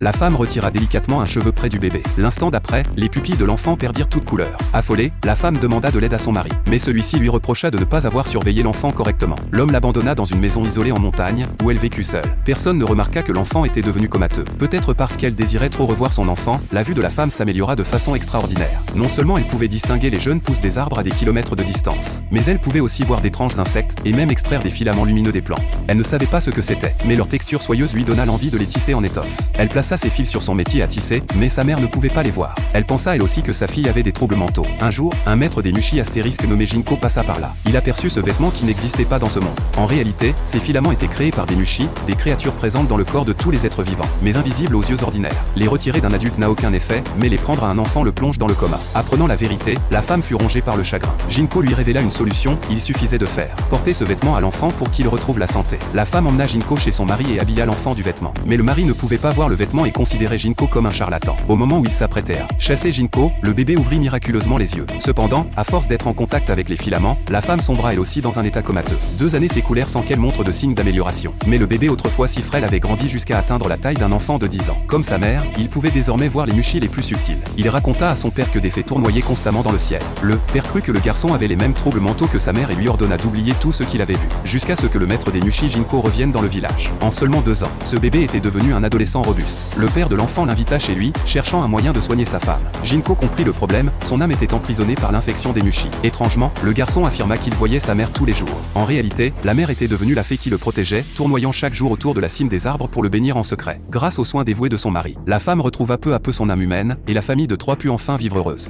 La femme retira délicatement un cheveu près du bébé. L'instant d'après, les pupilles de l'enfant perdirent toute couleur. Affolée, la femme demanda de l'aide à son mari. Mais celui-ci lui reprocha de ne pas avoir surveillé l'enfant correctement. L'homme l'abandonna dans une maison isolée en montagne, où elle vécut seule. Personne ne remarqua que l'enfant était devenu comateux. Peut-être parce qu'elle désirait trop revoir son enfant, la vue de la femme s'améliora de façon extraordinaire. Non seulement elle pouvait distinguer les jeunes pousses des arbres à des kilomètres de distance, mais elle pouvait aussi voir d'étranges insectes, et même extraire des filaments lumineux des plantes. Elle ne savait pas ce que c'était, mais leur texture soyeuse lui donna l'envie de les tisser en étoffe. Elle plaça ses fils sur son métier à tisser, mais sa mère ne pouvait pas les voir. Elle pensa elle aussi que sa fille avait des troubles mentaux. Un jour, un maître des Mushi astérisque nommé Jinko passa par là. Il aperçut ce vêtement qui n'existait pas dans ce monde. En réalité, ces filaments étaient créés par des Mushi, des créatures présentes dans le corps de tous les êtres vivants, mais invisibles aux yeux ordinaires. Les retirer d'un adulte n'a aucun effet, mais les prendre à un enfant le plonge dans le coma. Apprenant la vérité, la femme fut rongée par le chagrin. Jinko lui révéla une solution, il suffisait de faire porter ce vêtement à l'enfant pour qu'il retrouve la santé. La femme emmena Jinko chez son mari et habilla l'enfant du vêtement. Mais le mari ne pouvait pas voir le vêtement et considérait Jinko comme un charlatan. Au moment où ils s'apprêtèrent à chasser Jinko, le bébé ouvrit miraculeusement les yeux. Cependant, à force d'être en contact avec les filaments, la femme sombra elle aussi dans un état comateux. 2 années s'écoulèrent sans qu'elle montre de signes d'amélioration. Mais le bébé autrefois si frêle avait grandi jusqu'à atteindre la taille d'un enfant de 10 ans. Comme sa mère, il pouvait désormais voir les Mushi les plus subtils. Il raconta à son père que des fées tournoyaient constamment dans le ciel. Le père crut que le garçon avait les mêmes troubles mentaux que sa mère et lui ordonna d'oublier tout ce qu'il avait vu. Jusqu'à ce que le maître des Mushi Jinko revienne dans le village. En seulement 2 ans, ce bébé était devenu un adolescent robuste. Le père de l'enfant l'invita chez lui, cherchant un moyen de soigner sa femme. Jinko comprit le problème, son âme était emprisonnée par l'infection des Mushi. Étrangement, le garçon affirma qu'il voyait sa mère tous les jours. En réalité, la mère était devenue la fée qui le protégeait, tournoyant chaque jour autour de la cime des arbres pour le bénir en secret. Grâce aux soins dévoués de son mari, la femme retrouva peu à peu son âme humaine, et la famille de 3 put enfin vivre heureuse.